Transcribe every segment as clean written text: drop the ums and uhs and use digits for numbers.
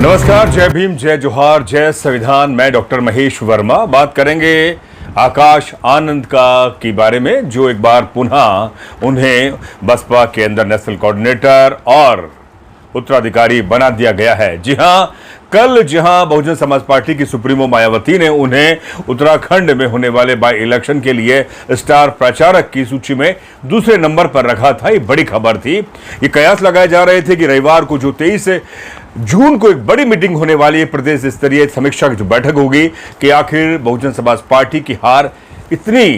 नमस्कार, जय भीम, जय जोहार, जय संविधान। मैं डॉक्टर महेश वर्मा। बात करेंगे आकाश आनंद के बारे में, जो एक बार पुनः उन्हें बसपा के अंदर नेशनल कोऑर्डिनेटर और उत्तराधिकारी बना दिया गया है। जी हां, कल जहां बहुजन समाज पार्टी की सुप्रीमो मायावती ने उन्हें उत्तराखंड में होने वाले बाई इलेक्शन के लिए स्टार प्रचारक की सूची में दूसरे नंबर पर रखा था। ये बड़ी खबर थी। ये कयास लगाए जा रहे थे कि रविवार को जो 23 जून को एक बड़ी मीटिंग होने वाली है, प्रदेश स्तरीय समीक्षा की जो बैठक होगी, कि आखिर बहुजन समाज पार्टी की हार इतनी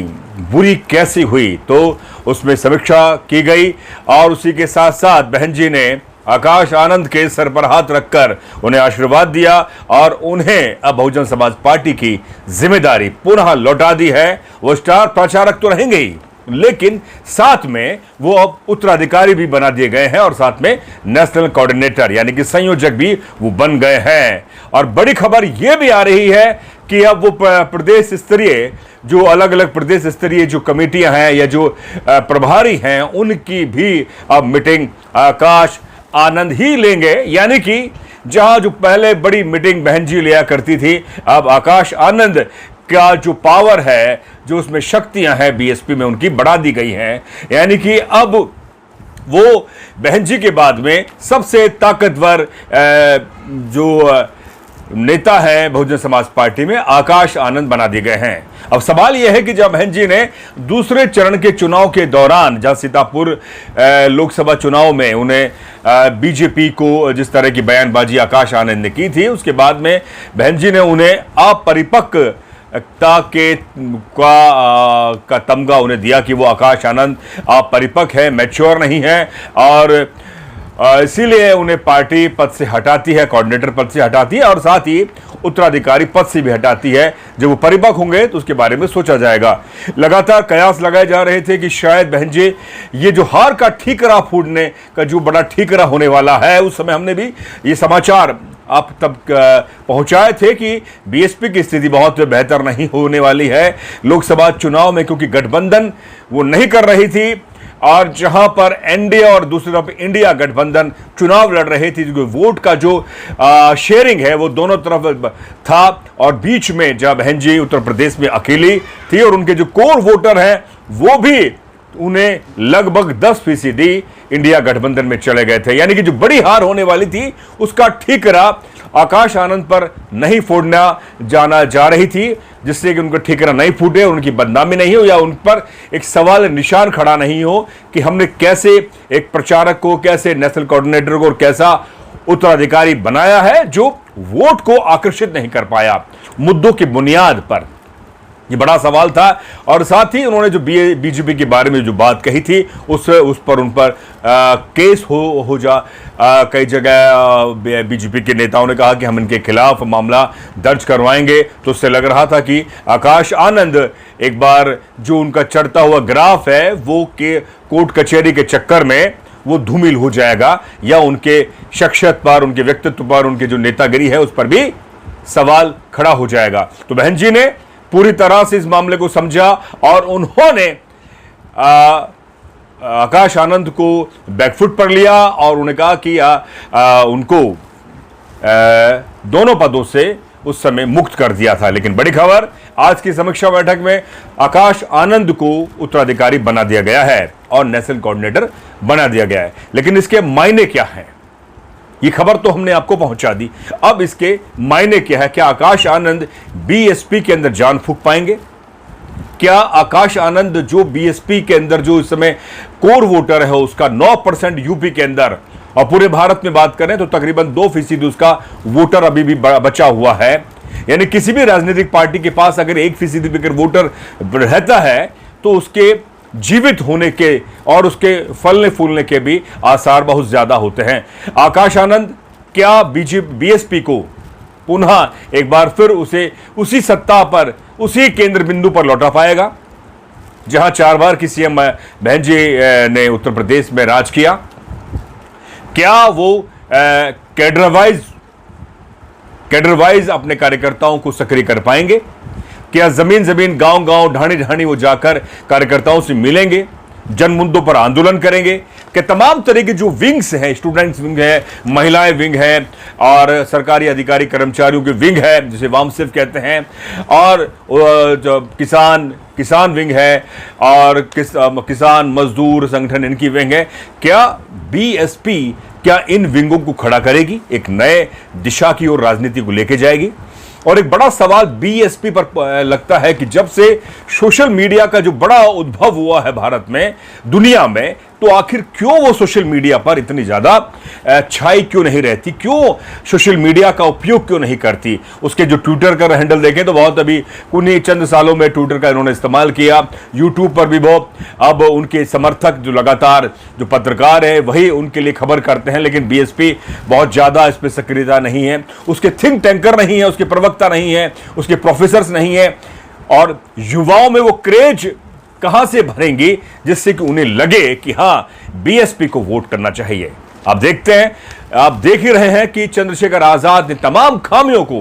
बुरी कैसी हुई। तो उसमें समीक्षा की गई और उसी के साथ साथ बहन जी ने आकाश आनंद के सर पर हाथ रखकर उन्हें आशीर्वाद दिया और उन्हें अब बहुजन समाज पार्टी की जिम्मेदारी पुनः लौटा दी है। वो स्टार प्रचारक तो रहेंगे ही, लेकिन साथ में वो अब उत्तराधिकारी भी बना दिए गए हैं और साथ में नेशनल कोऑर्डिनेटर यानी कि संयोजक भी वो बन गए हैं। और बड़ी खबर यह भी आ रही है कि अब वो प्रदेश स्तरीय जो अलग अलग प्रदेश स्तरीय जो कमेटियां हैं या जो प्रभारी हैं, उनकी भी अब मीटिंग आकाश आनंद ही लेंगे। यानी कि जहां जो पहले बड़ी मीटिंग बहन जी लिया करती थी, अब आकाश आनंद का जो पावर है, जो उसमें शक्तियां हैं बीएसपी में, उनकी बढ़ा दी गई हैं। यानी कि अब वो बहन जी के बाद में सबसे ताकतवर जो नेता है बहुजन समाज पार्टी में, आकाश आनंद बना दिए गए हैं। अब सवाल यह है कि जब बहन जी ने दूसरे चरण के चुनाव के दौरान, जहां सीतापुर लोकसभा चुनाव में उन्हें बीजेपी को जिस तरह की बयानबाजी आकाश आनंद ने की थी, उसके बाद में बहन जी ने उन्हें अपरिपक्वता का तमगा उन्हें दिया कि वो आकाश आनंद अपरिपक्व है, मैच्योर नहीं है, और इसीलिए उन्हें पार्टी पद से हटाती है, कोऑर्डिनेटर पद से हटाती है और साथ ही उत्तराधिकारी पद से भी हटाती है। जब वो परिपक्व होंगे तो उसके बारे में सोचा जाएगा। लगातार कयास लगाए जा रहे थे कि शायद बहन जी ये जो हार का ठीकरा फूटने का जो बड़ा ठीकरा होने वाला है, उस समय हमने भी ये समाचार आप तब पहुंचाए थे कि बीएसपी की स्थिति बहुत बेहतर नहीं होने वाली है लोकसभा चुनाव में, क्योंकि गठबंधन वो नहीं कर रही थी और जहां पर एनडीए और दूसरी तरफ इंडिया गठबंधन चुनाव लड़ रहे थे, जो वोट का जो शेयरिंग है वो दोनों तरफ था। और बीच में जब बहन जी उत्तर प्रदेश में अकेली थी और उनके जो कोर वोटर हैं वो भी उन्हें लगभग 10% इंडिया गठबंधन में चले गए थे। यानी कि जो बड़ी हार होने वाली थी उसका ठीकरा आकाश आनंद पर नहीं फोड़ना जाना जा रही थी, जिससे कि उनका ठीकरा नहीं फूटे, उनकी बदनामी नहीं हो या उन पर एक सवाल निशान खड़ा नहीं हो कि हमने कैसे एक प्रचारक को, कैसे नेशनल कोऑर्डिनेटर को और कैसा उत्तराधिकारी बनाया है जो वोट को आकर्षित नहीं कर पाया मुद्दों की बुनियाद पर। ये बड़ा सवाल था। और साथ ही उन्होंने जो बीजेपी के बारे में जो बात कही थी उस पर उन पर केस हो जा कई जगह बीजेपी के नेताओं ने कहा कि हम इनके खिलाफ मामला दर्ज करवाएंगे। तो उससे लग रहा था कि आकाश आनंद एक बार जो उनका चढ़ता हुआ ग्राफ है वो के कोर्ट कचहरी के चक्कर में वो धूमिल हो जाएगा या उनके शख्सियत पर, उनके व्यक्तित्व पर, उनके जो नेतागिरी है उस पर भी सवाल खड़ा हो जाएगा। तो बहन जी ने पूरी तरह से इस मामले को समझा और उन्होंने आकाश आनंद को बैकफुट पर लिया और उन्हें कहा कि उनको दोनों पदों से उस समय मुक्त कर दिया था। लेकिन बड़ी खबर, आज की समीक्षा बैठक में आकाश आनंद को उत्तराधिकारी बना दिया गया है और नेशनल कोऑर्डिनेटर बना दिया गया है। लेकिन इसके मायने क्या हैं, ये खबर तो हमने आपको पहुंचा दी। अब इसके मायने क्या है? क्या आकाश आनंद बीएसपी के अंदर जान फूंक पाएंगे? क्या आकाश आनंद जो बीएसपी के अंदर जो इस समय कोर वोटर है उसका 9% यूपी के अंदर, और पूरे भारत में बात करें तो तकरीबन 2% उसका वोटर अभी भी बचा हुआ है। यानी किसी भी राजनीतिक पार्टी के पास अगर 1% भी अगर वोटर रहता है तो उसके जीवित होने के और उसके फलने फूलने के भी आसार बहुत ज्यादा होते हैं। आकाश आनंद क्या बीएसपी को पुनः एक बार फिर उसे उसी सत्ता पर, उसी केंद्र बिंदु पर लौटा पाएगा जहां 4 बार की सीएम बहन जी ने उत्तर प्रदेश में राज किया? क्या वो कैडर वाइज अपने कार्यकर्ताओं को सक्रिय कर पाएंगे? क्या जमीन जमीन, गांव गांव, ढाणी ढाणी वो जाकर कार्यकर्ताओं से मिलेंगे? जन मुद्दों पर आंदोलन करेंगे कि तमाम तरह के जो विंग्स हैं, स्टूडेंट्स विंग है, महिलाएं विंग है और सरकारी अधिकारी कर्मचारियों के विंग है जिसे वामसिफ कहते हैं, और जो किसान विंग है और किसान मजदूर संगठन इनकी विंग है, क्या बीएसपी क्या इन विंगों को खड़ा करेगी, एक नए दिशा की ओर राजनीति को लेके जाएगी? और एक बड़ा सवाल बीएसपी पर लगता है कि जब से सोशल मीडिया का जो बड़ा उद्भव हुआ है भारत में, दुनिया में, तो आखिर क्यों वो सोशल मीडिया पर इतनी ज्यादा छाई क्यों नहीं रहती, क्यों सोशल मीडिया का उपयोग क्यों नहीं करती? उसके जो ट्विटर का हैंडल देखें तो बहुत अभी कुछ चंद सालों में ट्विटर का इन्होंने इस्तेमाल किया, यूट्यूब पर भी बहुत, अब उनके समर्थक जो लगातार जो पत्रकार है वही उनके लिए खबर करते हैं, लेकिन बीएसपी बहुत ज्यादा इस पर सक्रियता नहीं है, उसके थिंक टैंकर नहीं है, उसके प्रवक्ता नहीं है, उसके प्रोफेसर नहीं है, और युवाओं में वो क्रेज कहां से भरेंगी जिससे कि उन्हें लगे कि हां बीएसपी को वोट करना चाहिए? आप देखते हैं, आप देख ही रहे हैं कि चंद्रशेखर आजाद ने तमाम खामियों को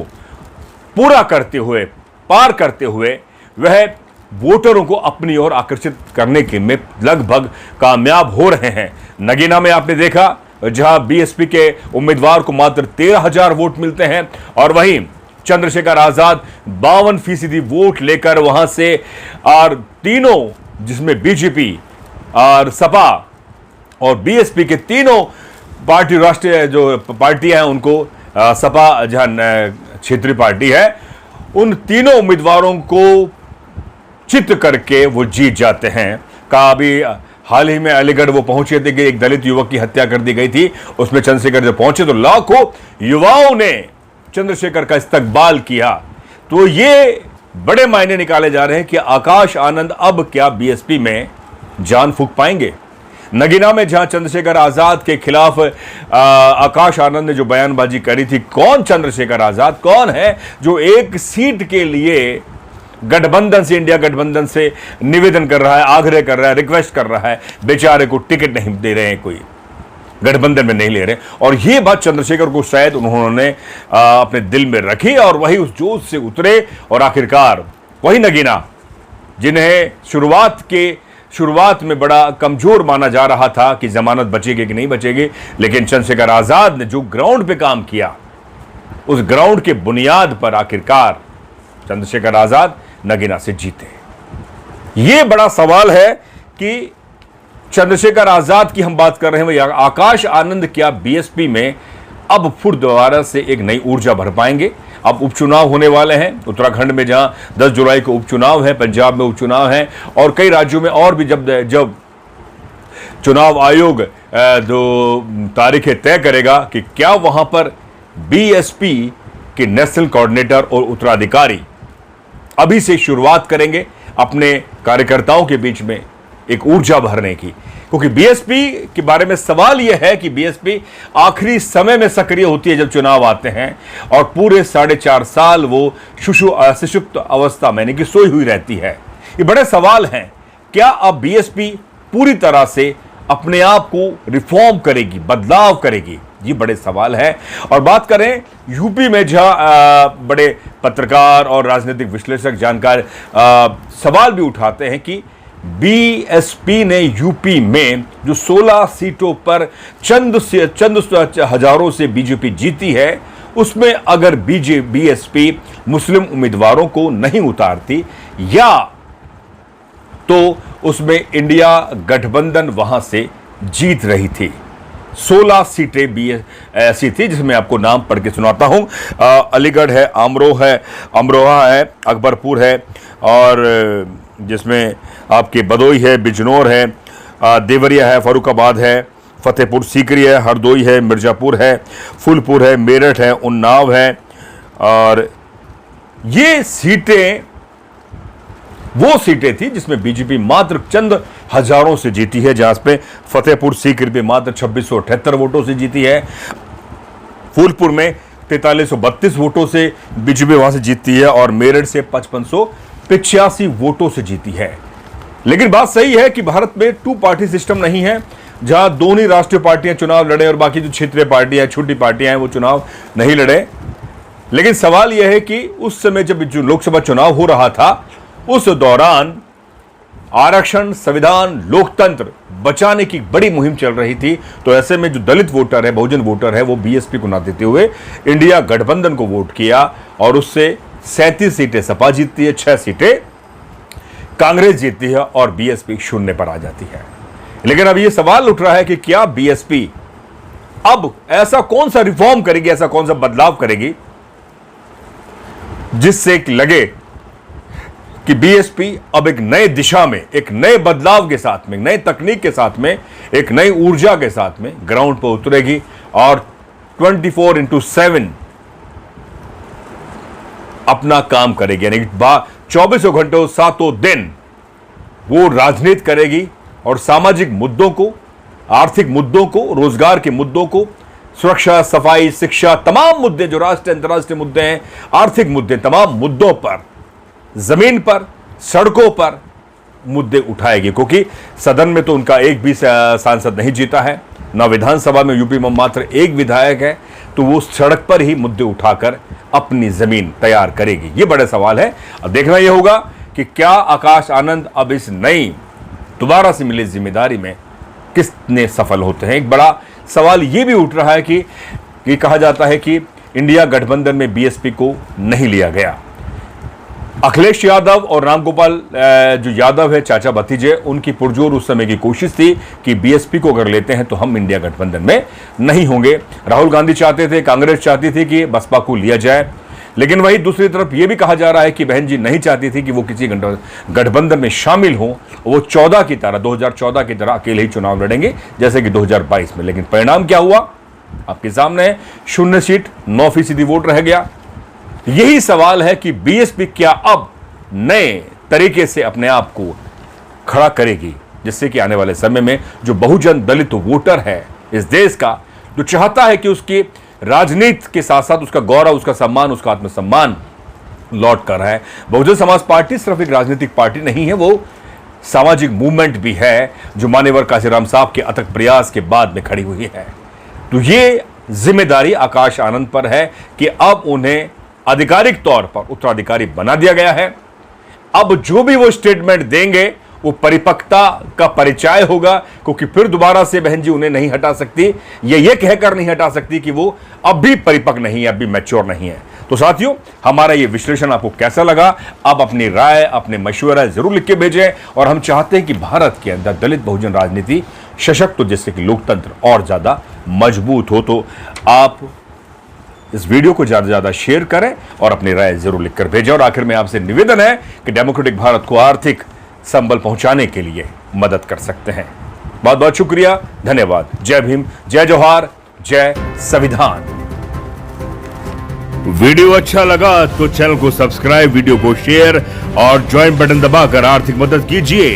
पूरा करते हुए, पार करते हुए, वह वोटरों को अपनी ओर आकर्षित करने के में लगभग कामयाब हो रहे हैं। नगीना में आपने देखा जहां बीएसपी के उम्मीदवार को मात्र 13,000 वोट मिलते हैं, और वहीं चंद्रशेखर आजाद 52% वोट लेकर वहां से, और तीनों जिसमें बीजेपी और सपा और बीएसपी के तीनों पार्टी, राष्ट्रीय जो पार्टियां हैं उनको, सपा जहां क्षेत्रीय पार्टी है, उन तीनों उम्मीदवारों को चित करके वो जीत जाते हैं। का अभी हाल ही में अलीगढ़ वो पहुंचे थे कि एक दलित युवक की हत्या कर दी गई थी, उसमें चंद्रशेखर जब पहुंचे तो लाखों युवाओं ने चंद्रशेखर का इस्तकबाल किया। तो ये बड़े मायने निकाले जा रहे हैं कि आकाश आनंद अब क्या बीएसपी में जान फूंक पाएंगे? नगीना में जहां चंद्रशेखर आजाद के खिलाफ आकाश आनंद ने जो बयानबाजी करी थी, कौन चंद्रशेखर आजाद, कौन है जो एक सीट के लिए गठबंधन से, इंडिया गठबंधन से निवेदन कर रहा है, आग्रह कर रहा है, रिक्वेस्ट कर रहा है, बेचारे को टिकट नहीं दे रहे हैं, कोई गठबंधन में नहीं ले रहे। और यह बात चंद्रशेखर को शायद उन्होंने अपने दिल में रखी और वही उस जोश से उतरे, और आखिरकार वही नगीना जिन्हें शुरुआत में बड़ा कमजोर माना जा रहा था कि जमानत बचेगी कि नहीं बचेगी, लेकिन चंद्रशेखर आजाद ने जो ग्राउंड पे काम किया, उस ग्राउंड के बुनियाद पर आखिरकार चंद्रशेखर आजाद नगीना से जीते। यह बड़ा सवाल है कि चंद्रशेखर आजाद की हम बात कर रहे हैं, आकाश आनंद क्या बीएसपी में अब फिर दोबारा से एक नई ऊर्जा भर पाएंगे? अब उपचुनाव होने वाले हैं उत्तराखंड में, जहां 10 जुलाई को उपचुनाव है, पंजाब में उपचुनाव है, और कई राज्यों में और भी जब चुनाव आयोग जो तारीखें तय करेगा कि क्या वहां पर बीएसपी के नेशनल कोऑर्डिनेटर और उत्तराधिकारी अभी से शुरुआत करेंगे अपने कार्यकर्ताओं के बीच में एक ऊर्जा भरने की, क्योंकि बीएसपी के बारे में सवाल यह है कि बीएसपी आखिरी समय में सक्रिय होती है जब चुनाव आते हैं, और पूरे 4.5 साल वो सुषुप्त अवस्था में, यानी कि सोई हुई रहती है। ये बड़े सवाल हैं, क्या अब बीएसपी पूरी तरह से अपने आप को रिफॉर्म करेगी, बदलाव करेगी? ये बड़े सवाल है। और बात करें यूपी में, जहां बड़े पत्रकार और राजनीतिक विश्लेषक, जानकार सवाल भी उठाते हैं कि बीएसपी ने यूपी में जो 16 सीटों पर चंद हजारों से बीजेपी जीती है, उसमें अगर बीएसपी मुस्लिम उम्मीदवारों को नहीं उतारती, या तो उसमें इंडिया गठबंधन वहां से जीत रही थी। 16 सीटें भी ऐसी थी जिसमें आपको नाम पढ़ के सुनाता हूं। अलीगढ़ है, अमरोहा है, अकबरपुर है, और जिसमें आपके बदोई है, बिजनौर है, देवरिया है, फरुखाबाद है, फतेहपुर सीकरी है, हरदोई है, मिर्जापुर है, फूलपुर है, मेरठ है, उन्नाव है। और ये सीटें वो सीटें थी जिसमें बीजेपी मात्र चंद हजारों से जीती है, जहां पे फतेहपुर सीकरी में मात्र 2678 वोटों से जीती है, फूलपुर में 4332 वोटों से बीजेपी वहां से जीती है, और मेरठ से 5585 वोटों से जीती है। लेकिन बात सही है कि भारत में 2 पार्टी सिस्टम नहीं है, जहां दोनों राष्ट्रीय पार्टियां चुनाव लड़े और बाकी जो क्षेत्रीय पार्टियां, छोटी पार्टियां हैं, वो चुनाव नहीं लड़े। लेकिन सवाल यह है कि उस समय जब जो लोकसभा चुनाव हो रहा था, उस दौरान आरक्षण, संविधान, लोकतंत्र बचाने की बड़ी मुहिम चल रही थी। तो ऐसे में जो दलित वोटर है, बहुजन वोटर है, वो बीएसपी को ना देते हुए इंडिया गठबंधन को वोट किया और उससे 37 सीटें सपा जीतती है, 6 सीटें कांग्रेस जीतती है और बीएसपी शून्य पर आ जाती है। लेकिन अब यह सवाल उठ रहा है कि क्या बीएसपी अब ऐसा कौन सा रिफॉर्म करेगी, ऐसा कौन सा बदलाव करेगी जिससे लगे कि बीएसपी अब एक नए दिशा में, एक नए बदलाव के साथ में, नए तकनीक के साथ में, एक नई ऊर्जा के साथ में ग्राउंड पर उतरेगी और 24/7 अपना काम करेगी। यानी 24 घंटों 7 दिन वो राजनीति करेगी और सामाजिक मुद्दों को, आर्थिक मुद्दों को, रोजगार के मुद्दों को, सुरक्षा, सफाई, शिक्षा, तमाम मुद्दे जो राष्ट्रीय अंतर्राष्ट्रीय मुद्दे हैं, आर्थिक मुद्दे, तमाम मुद्दों पर, जमीन पर, सड़कों पर मुद्दे उठाएगी। क्योंकि सदन में तो उनका एक भी सांसद नहीं जीता है, ना विधानसभा में, यूपी में मात्र एक विधायक है, तो वो सड़क पर ही मुद्दे उठाकर अपनी जमीन तैयार करेगी। ये बड़ा सवाल है। अब देखना यह होगा कि क्या आकाश आनंद अब इस नई दोबारा से मिली जिम्मेदारी में किसने सफल होते हैं। एक बड़ा सवाल यह भी उठ रहा है कि ये कहा जाता है कि इंडिया गठबंधन में बीएसपी को नहीं लिया गया। अखिलेश यादव और रामगोपाल जो यादव है, चाचा भतीजे, उनकी पुरजोर उस समय की कोशिश थी कि बीएसपी को अगर लेते हैं तो हम इंडिया गठबंधन में नहीं होंगे। राहुल गांधी चाहते थे, कांग्रेस चाहती थी कि बसपा को लिया जाए। लेकिन वहीं दूसरी तरफ यह भी कहा जा रहा है कि बहन जी नहीं चाहती थी कि वो किसी गठबंधन में शामिल हो, वो 2014 की तरह अकेले ही चुनाव लड़ेंगे जैसे कि 2022 में। लेकिन परिणाम क्या हुआ आपके सामने है, 0 सीट, 9% वोट रह गया। यही सवाल है कि बीएसपी क्या अब नए तरीके से अपने आप को खड़ा करेगी, जिससे कि आने वाले समय में जो बहुजन दलित वोटर है इस देश का, जो चाहता है कि उसकी राजनीति के साथ साथ उसका गौरव, उसका सम्मान, उसका आत्मसम्मान लौट कर है। बहुजन समाज पार्टी सिर्फ एक राजनीतिक पार्टी नहीं है, वो सामाजिक मूवमेंट भी है जो मान्यवर काशीराम साहब के अथक प्रयास के बाद में खड़ी हुई है। तो ये जिम्मेदारी आकाश आनंद पर है कि अब उन्हें आधिकारिक तौर पर उत्तराधिकारी बना दिया गया है। अब जो भी वो स्टेटमेंट देंगे वो परिपक्वता का परिचय होगा, क्योंकि फिर दोबारा से बहन जी उन्हें नहीं हटा सकती, ये कहकर नहीं हटा सकती कि वो अब भी परिपक्व नहीं है, अब भी मैच्योर नहीं है। तो साथियों, हमारा ये विश्लेषण आपको कैसा लगा? आप अपनी राय, अपने मशवरा जरूर लिख के भेजें। और हम चाहते हैं कि भारत के अंदर दलित बहुजन राजनीति सशक्त हो, जिससे कि लोकतंत्र और ज्यादा मजबूत हो। तो आप इस वीडियो को ज्यादा से ज्यादा शेयर करें और अपनी राय जरूर लिखकर भेजें। और आखिर में आपसे निवेदन है कि डेमोक्रेटिक भारत को आर्थिक संबल पहुंचाने के लिए मदद कर सकते हैं। बहुत बहुत शुक्रिया, धन्यवाद। जय भीम, जय जोहार, जय संविधान। वीडियो अच्छा लगा तो चैनल को सब्सक्राइब, वीडियो को शेयर और ज्वाइन बटन दबाकर आर्थिक मदद कीजिए।